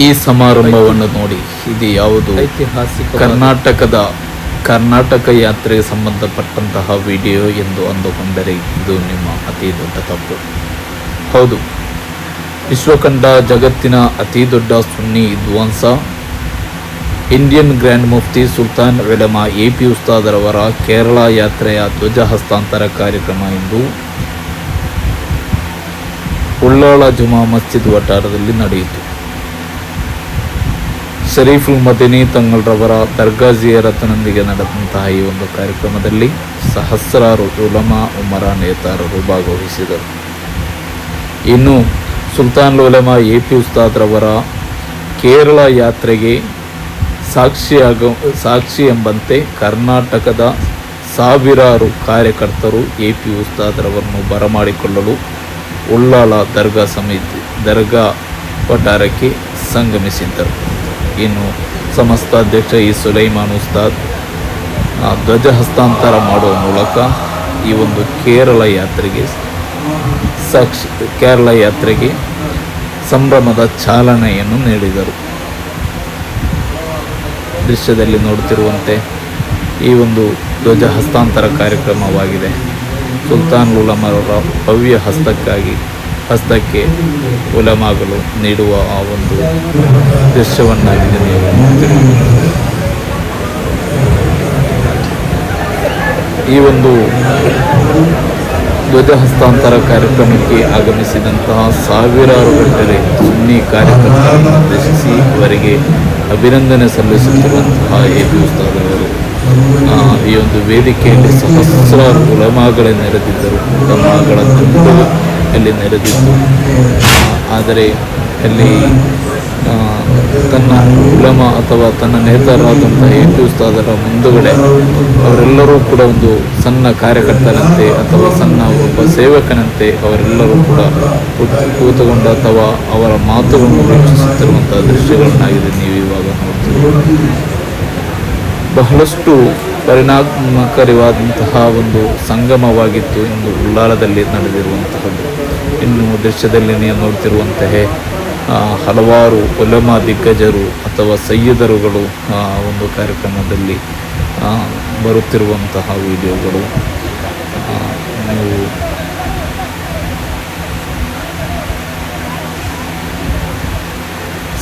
ಈ ಸಮಾರಂಭವನ್ನು ನೋಡಿ, ಇದು ಯಾವುದು ಐತಿಹಾಸಿಕ ಕರ್ನಾಟಕ ಯಾತ್ರೆಗೆ ಸಂಬಂಧಪಟ್ಟಂತಹ ವಿಡಿಯೋ ಎಂದು ಅಂದುಕೊಂಡರೆ ಇದು ನಿಮ್ಮ ಅತಿ ದೊಡ್ಡ ತಪ್ಪು. ಹೌದು, ವಿಶ್ವಕಂಡ ಜಗತ್ತಿನ ಅತಿ ದೊಡ್ಡ ಸುನ್ನಿ ವಿದ್ವಾಂಸ ಇಂಡಿಯನ್ ಗ್ರ್ಯಾಂಡ್ ಮುಫ್ತಿ ಸುಲ್ತಾನ್ ಉಲಮಾ AP ಉಸ್ತಾದರವರ ಕೇರಳ ಯಾತ್ರೆಯ ಧ್ವಜ ಹಸ್ತಾಂತರ ಕಾರ್ಯಕ್ರಮ ಇಂದು ಉಳ್ಳಾಳ ಜುಮಾ ಮಸ್ಜಿದ್ ವಠಾರದಲ್ಲಿ ನಡೆಯಿತು. ಶರೀಫುಲ್ ಮದನಿ ತಂಗಳ್ರವರ ದರ್ಗಾ ಜಿಯಾರತ್ನೊಂದಿಗೆ ನಡೆದಂತಹ ಈ ಒಂದು ಕಾರ್ಯಕ್ರಮದಲ್ಲಿ ಸಹಸ್ರಾರು ಉಲಮಾ ಉಮರ ನೇತಾರರು ಭಾಗವಹಿಸಿದರು. ಇನ್ನು ಸುಲ್ತಾನ್ ಉಲಮಾ AP ಉಸ್ತಾದ್ರವರ ಕೇರಳ ಯಾತ್ರೆಗೆ ಸಾಕ್ಷಿ ಎಂಬಂತೆ ಕರ್ನಾಟಕದ ಸಾವಿರಾರು ಕಾರ್ಯಕರ್ತರು AP ಉಸ್ತಾದ್ರವರನ್ನು ಬರಮಾಡಿಕೊಳ್ಳಲು ಉಳ್ಳಾಳ ದರ್ಗಾ ವಠಾರಕ್ಕೆ ಸಂಗಮಿಸಿದ್ದರು. ಇನ್ನು ಸಮಸ್ತ ಅಧ್ಯಕ್ಷ ಸುಲೈಮಾನ್ ಉಸ್ತಾದ್ ಧ್ವಜ ಹಸ್ತಾಂತರ ಮಾಡುವ ಮೂಲಕ ಈ ಒಂದು ಕೇರಳ ಯಾತ್ರೆಗೆ ಸಂಭ್ರಮದ ಚಾಲನೆಯನ್ನು ನೀಡಿದರು. ದೃಶ್ಯದಲ್ಲಿ ನೋಡುತ್ತಿರುವಂತೆ ಈ ಒಂದು ಧ್ವಜ ಹಸ್ತಾಂತರ ಕಾರ್ಯಕ್ರಮವಾಗಿದೆ. ಸುಲ್ತಾನ್ ಉಲಮಾರವರ ಭವ್ಯ ಹಸ್ತಕ್ಕೆ ಉಲಮಾಗಳು ನೀಡುವ ಆ ಒಂದು ದೃಶ್ಯವನ್ನಾಗಿದೆ ನೀವು ನೋಡ್ತಿರುವುದು. ಈ ಒಂದು ಧ್ವಜ ಹಸ್ತಾಂತರ ಕಾರ್ಯಕ್ರಮಕ್ಕೆ ಆಗಮಿಸಿದಂತಹ ಸಾವಿರಾರು ಗಟ್ಟಲೆ ಸುನ್ನಿ ಕಾರ್ಯಕರ್ತರನ್ನು ಉದ್ದೇಶಿಸಿ ಅವರಿಗೆ ಅಭಿನಂದನೆ ಸಲ್ಲಿಸುತ್ತಿರುವಂತಹ AP ಉಸ್ತಾದರವರು ಈ ಒಂದು ವೇದಿಕೆಯಲ್ಲಿ ಸಹಸ್ರಾರು ಉಲಮಾಗಳೇ ನೆರೆದಿದ್ದರು. ಉಲಮಾಗಳ ತಂಡಗಳು ಅಲ್ಲಿ ನೆರೆದಿದ್ದು, ಆದರೆ ಅಲ್ಲಿ ತನ್ನ ಉಲಮಾ ಅಥವಾ ತನ್ನ ನೇತಾರರಾದಂತಹ AP ಉಸ್ತಾದರ ಮುಂದುಗಡೆ ಅವರೆಲ್ಲರೂ ಕೂಡ ಒಂದು ಸಣ್ಣ ಕಾರ್ಯಕರ್ತನಂತೆ ಅಥವಾ ಸಣ್ಣ ಒಬ್ಬ ಸೇವಕನಂತೆ ಅವರೆಲ್ಲರೂ ಕೂಡ ಕೂತುಕೊಂಡು ಅಥವಾ ಅವರ ಮಾತುಗಳನ್ನು ವೀಕ್ಷಿಸುತ್ತಿರುವಂತಹ ದೃಶ್ಯಗಳನ್ನಾಗಿದೆ ನೀವು ಇವಾಗ ನೋಡ್ತೀವಿ. ಬಹಳಷ್ಟು ಪರಿಣಾಮಕಾರಿಯಾದಂತಹ ಒಂದು ಸಂಗಮವಾಗಿತ್ತು ಇಂದು ಉಳ್ಳಾಳದಲ್ಲಿ ನಡೆದಿರುವಂತಹದ್ದು. ಇನ್ನು ದೃಶ್ಯದಲ್ಲಿ ನೀವು ನೋಡ್ತಿರುವಂತಹ ಹಲವಾರು ಉಲಮಾ ದಿಗ್ಗಜರು ಅಥವಾ ಸಯ್ಯದರುಗಳು ಒಂದು ಕಾರ್ಯಕ್ರಮದಲ್ಲಿ ಬರುತ್ತಿರುವಂತಹ ವಿಡಿಯೋಗಳು ನೀವು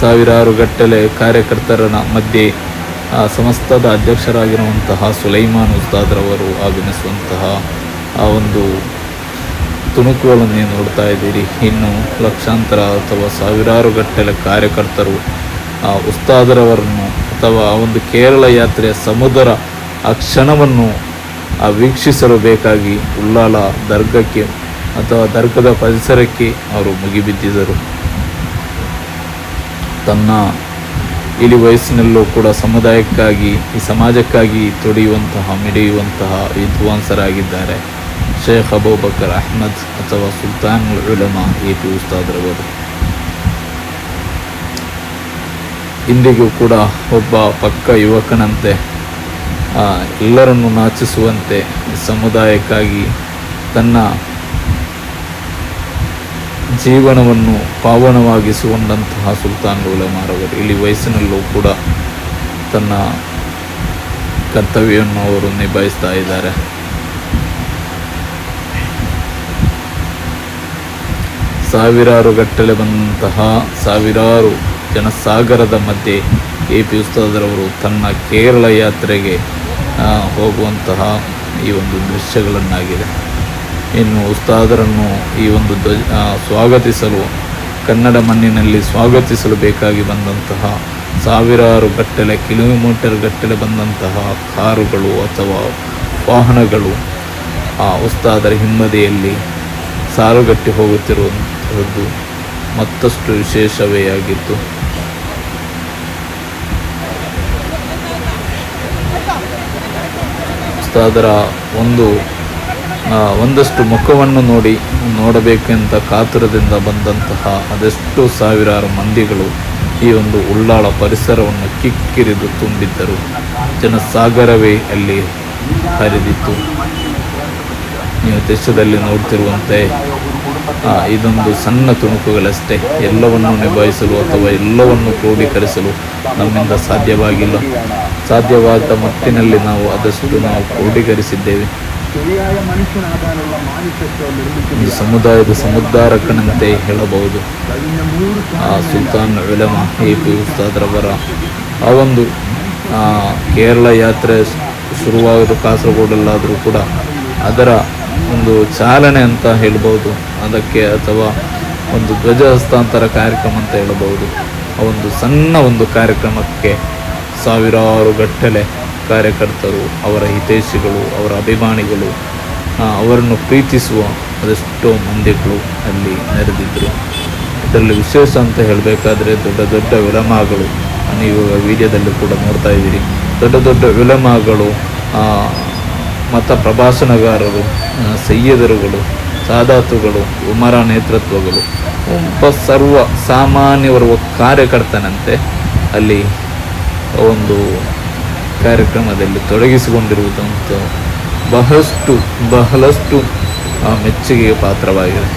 ಸಾವಿರಾರು ಗಟ್ಟಲೆ ಕಾರ್ಯಕರ್ತರ ಮಧ್ಯೆ ಸಮಸ್ತದ ಅಧ್ಯಕ್ಷರಾಗಿರುವಂತಹ ಸುಲೈಮಾನ್ ಉಸ್ತಾದ್ರವರು ಆಗಮಿಸುವಂತಹ ಆ ಒಂದು ತುಣುಕುಗಳನ್ನು ನೋಡ್ತಾ ಇದ್ದೀರಿ. ಇನ್ನು ಲಕ್ಷಾಂತರ ಅಥವಾ ಸಾವಿರಾರು ಗಟ್ಟಲೆ ಕಾರ್ಯಕರ್ತರು ಉಸ್ತಾದರವರನ್ನು ಅಥವಾ ಆ ಒಂದು ಕೇರಳ ಯಾತ್ರೆಯ ಸಮುದ್ರ ಆ ಕ್ಷಣವನ್ನು ವೀಕ್ಷಿಸಲು ಬೇಕಾಗಿ ಉಳ್ಳಾಳ ದರ್ಗಕ್ಕೆ ಅಥವಾ ದರ್ಗದ ಪರಿಸರಕ್ಕೆ ಅವರು ಮುಗಿಬಿದ್ದಿದ್ದರು. ತನ್ನ ಇಳಿ ವಯಸ್ಸಿನಲ್ಲೂ ಕೂಡ ಸಮುದಾಯಕ್ಕಾಗಿ ಈ ಸಮಾಜಕ್ಕಾಗಿ ಮಿಡಿಯುವಂತಹ ವಿದ್ವಾಂಸರಾಗಿದ್ದಾರೆ ಶೇಖ್ ಅಬೂಬಕರ್ ಅಹ್ಮದ್ ಅಥವಾ ಸುಲ್ತಾನ್ ಉಲಮಾ AP ಉಸ್ತಾದ್ರವರು. ಇಂದಿಗೂ ಕೂಡ ಒಬ್ಬ ಪಕ್ಕ ಯುವಕನಂತೆ ಎಲ್ಲರನ್ನು ನಾಚಿಸುವಂತೆ ಸಮುದಾಯಕ್ಕಾಗಿ ತನ್ನ ಜೀವನವನ್ನು ಪಾವನವಾಗಿಸಿಕೊಂಡಂತಹ ಸುಲ್ತಾನ್ ಉಲಮಾರವರು ಇಳಿ ವಯಸ್ಸಿನಲ್ಲೂ ಕೂಡ ತನ್ನ ಕರ್ತವ್ಯವನ್ನು ಅವರು ನಿಭಾಯಿಸ್ತಾ ಇದ್ದಾರೆ. ಸಾವಿರಾರು ಗಟ್ಟಲೆ ಬಂದಂತಹ ಸಾವಿರಾರು ಜನಸಾಗರದ ಮಧ್ಯೆ AP ಉಸ್ತಾದರವರು ತನ್ನ ಕೇರಳ ಯಾತ್ರೆಗೆ ಹೋಗುವಂತಹ ಈ ಒಂದು ದೃಶ್ಯಗಳನ್ನಾಗಿದೆ. ಇನ್ನು ಉಸ್ತಾದರನ್ನು ಈ ಒಂದು ಸ್ವಾಗತಿಸಲು ಕನ್ನಡ ಮಣ್ಣಿನಲ್ಲಿ ಸ್ವಾಗತಿಸಲು ಬೇಕಾಗಿ ಬಂದಂತಹ ಸಾವಿರಾರು ಗಟ್ಟಲೆ ಕಿಲೋಮೀಟರ್ ಗಟ್ಟಲೆ ಬಂದಂತಹ ಕಾರುಗಳು ಅಥವಾ ವಾಹನಗಳು ಆ ಉಸ್ತಾದರ ಹಿಮ್ಮದಿಯಲ್ಲಿ ಸಾಲುಗಟ್ಟಿ ಹೋಗುತ್ತಿರುವಂತಹದ್ದು ಮತ್ತಷ್ಟು ವಿಶೇಷವೇ ಆಗಿತ್ತು. ಉಸ್ತಾದರ ಒಂದಷ್ಟು ಮುಖವನ್ನು ನೋಡಬೇಕೆಂತ ಕಾತುರದಿಂದ ಬಂದಂತಹ ಅದೆಷ್ಟು ಸಾವಿರಾರು ಮಂದಿಗಳು ಈ ಒಂದು ಉಳ್ಳಾಳ ಪರಿಸರವನ್ನು ಕಿಕ್ಕಿರಿದು ತುಂಬಿದ್ದರು. ಜನಸಾಗರವೇ ಅಲ್ಲಿ ಹರಿದಿತ್ತು. ನೀವು ದೇಶದಲ್ಲಿ ನೋಡ್ತಿರುವಂತೆ ಇದೊಂದು ಸಣ್ಣ ತುಣುಕುಗಳಷ್ಟೇ. ಎಲ್ಲವನ್ನು ನಿಭಾಯಿಸಲು ಅಥವಾ ಎಲ್ಲವನ್ನು ಕ್ರೋಢೀಕರಿಸಲು ನಮ್ಮಿಂದ ಸಾಧ್ಯವಾಗಿಲ್ಲ. ಸಾಧ್ಯವಾದ ಮಟ್ಟಿನಲ್ಲಿ ನಾವು ಆದಷ್ಟು ನಾವು ಕ್ರೋಢೀಕರಿಸಿದ್ದೇವೆ. ಒಂದು ಸಮುದಾಯದ ಸಮುದ್ಧಾರಕನಂತೆ ಹೇಳಬಹುದು. ಸುಲ್ತಾನ್ ಉಲಮಾ ಎ.ಪಿ. ಉಸ್ತಾದ್ರವರ ಆ ಒಂದು ಕೇರಳ ಯಾತ್ರೆ ಶುರುವಾಗೋದು ಕಾಸರಗೋಡಲ್ಲಾದರೂ ಕೂಡ ಅದರ ಒಂದು ಚಾಲನೆ ಅಂತ ಹೇಳ್ಬೋದು ಅದಕ್ಕೆ, ಅಥವಾ ಒಂದು ಧ್ವಜ ಹಸ್ತಾಂತರ ಕಾರ್ಯಕ್ರಮ ಅಂತ ಹೇಳಬಹುದು. ಆ ಒಂದು ಸಣ್ಣ ಒಂದು ಕಾರ್ಯಕ್ರಮಕ್ಕೆ ಸಾವಿರಾರು ಗಟ್ಟಲೆ ಕಾರ್ಯಕರ್ತರು, ಅವರ ಹಿತೈಷಿಗಳು, ಅವರ ಅಭಿಮಾನಿಗಳು, ಅವರನ್ನು ಪ್ರೀತಿಸುವ ಅದೆಷ್ಟೋ ಮಂದಿಗಳು ಅಲ್ಲಿ ನೆರೆದಿದ್ದರು. ಇದರಲ್ಲಿ ವಿಶೇಷ ಅಂತ ಹೇಳಬೇಕಾದ್ರೆ ದೊಡ್ಡ ದೊಡ್ಡ ಉಲಮಾಗಳು, ನೀವು ವಿಡಿಯೋದಲ್ಲಿ ಕೂಡ ನೋಡ್ತಾ ಇದ್ದೀರಿ, ದೊಡ್ಡ ದೊಡ್ಡ ಉಲಮಾಗಳು, ಮತ ಪ್ರಭಾಷಣಗಾರರು, ಸಯ್ಯದರುಗಳು, ಸಾದಾತುಗಳು, ಉಮರ ನೇತೃತ್ವಗಳು, ಒಬ್ಬ ಸರ್ವ ಸಾಮಾನ್ಯವರ ಕಾರ್ಯಕರ್ತನಂತೆ ಅಲ್ಲಿ ಒಂದು ಕಾರ್ಯಕ್ರಮದಲ್ಲಿ ತೊಡಗಿಸಿಕೊಂಡಿರುವುದಂತ ಬಹಳಷ್ಟು ಮೆಚ್ಚುಗೆಗೆ ಪಾತ್ರವಾಗಿದೆ.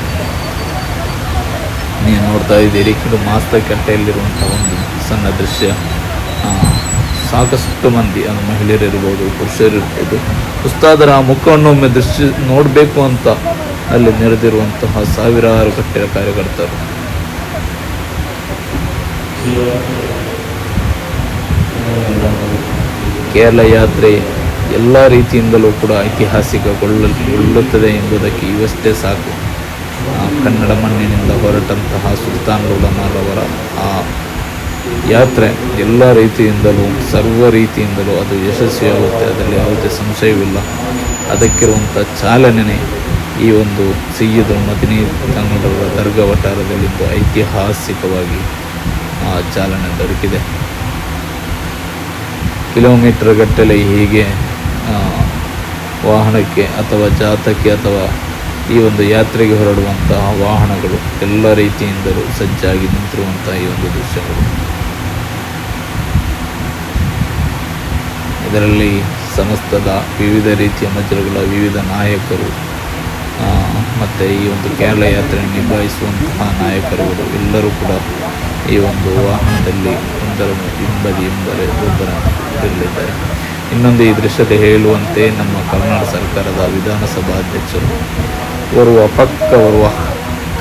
ನೀವು ನೋಡ್ತಾ ಇದ್ದೀರಿ, ಇದು ಮಾಸ್ತಕಟ್ಟೆಯಲ್ಲಿರುವಂಥ ಒಂದು ಸಣ್ಣ ದೃಶ್ಯ. ಸಾಕಷ್ಟು ಮಂದಿ, ಅದು ಮಹಿಳೆಯರಿರ್ಬೋದು, ಪುರುಷರಿರ್ಬೋದು, ಉಸ್ತಾದರ ಮುಖವನ್ನು ಒಮ್ಮೆ ನೋಡಬೇಕು ಅಂತ ಅಲ್ಲಿ ನೆರೆದಿರುವಂತಹ ಸಾವಿರಾರು ಗಟ್ಟಲೆ ಕಾರ್ಯಕರ್ತರು. ಕೇರಳ ಯಾತ್ರೆ ಎಲ್ಲ ರೀತಿಯಿಂದಲೂ ಕೂಡ ಐತಿಹಾಸಿಕಗೊಳ್ಳುತ್ತದೆ ಎಂಬುದಕ್ಕೆ ಇವಷ್ಟೇ ಸಾಕು. ಕನ್ನಡ ಮಣ್ಣಿನಿಂದ ಹೊರಟಂತಹ ಸುಲ್ತಾನ್ ಉಲಮಾರವರ ಆ ಯಾತ್ರೆ ಎಲ್ಲ ರೀತಿಯಿಂದಲೂ, ಸರ್ವ ರೀತಿಯಿಂದಲೂ ಅದು ಯಶಸ್ವಿಯಾಗುತ್ತೆ, ಅದರಲ್ಲಿ ಯಾವುದೇ ಸಂಶಯವಿಲ್ಲ. ಅದಕ್ಕಿರುವಂಥ ಚಾಲನೆ ಈ ಒಂದು ಸಯ್ಯದ್ ಮದನಿ ತಂಗಳವರ ದರ್ಗಾ ವಠಾರದಲ್ಲಿಂದು ಐತಿಹಾಸಿಕವಾಗಿ ಚಾಲನೆ ದೊರಕಿದೆ. ಕಿಲೋಮೀಟರ್ ಗಟ್ಟಲೆ ಹೀಗೆ ವಾಹನಕ್ಕೆ ಅಥವಾ ಜಾಥಾಕ್ಕೆ ಅಥವಾ ಈ ಒಂದು ಯಾತ್ರೆಗೆ ಹೊರಡುವಂತಹ ವಾಹನಗಳು ಎಲ್ಲ ರೀತಿಯಿಂದಲೂ ಸಜ್ಜಾಗಿ ನಿಂತಿರುವಂತಹ ಈ ಒಂದು ದೃಶ್ಯಗಳು. ಇದರಲ್ಲಿ ಸಮಸ್ತದ ವಿವಿಧ ರೀತಿಯ ಮಜಲುಗಳ ವಿವಿಧ ನಾಯಕರು ಮತ್ತು ಈ ಒಂದು ಕೇರಳ ಯಾತ್ರೆಯನ್ನು ನಿಭಾಯಿಸುವಂತಹ ನಾಯಕರುಗಳು ಎಲ್ಲರೂ ಕೂಡ ಈ ಒಂದು ವಾಹನದಲ್ಲಿ ಒಂದರನ್ನು ಒಬ್ಬರಲ್ಲಿದ್ದಾರೆ. ಇನ್ನೊಂದು ಈ ದೃಶ್ಯತೆ ಹೇಳುವಂತೆ ನಮ್ಮ ಕರ್ನಾಟಕ ಸರ್ಕಾರದ ವಿಧಾನಸಭಾ ಅಧ್ಯಕ್ಷರು ಬರುವ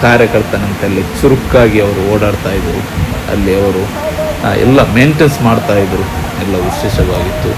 ಕಾರ್ಯಕರ್ತನಂತೆ ಅಲ್ಲಿ ಚುರುಕಾಗಿ ಅವರು ಓಡಾಡ್ತಾ ಇದ್ದರು. ಅಲ್ಲಿ ಅವರು ಎಲ್ಲ ಮೇಂಟೆನ್ಸ್ ಮಾಡ್ತಾಯಿದ್ರು, ಎಲ್ಲ ವಿಶೇಷವಾಗಿತ್ತು.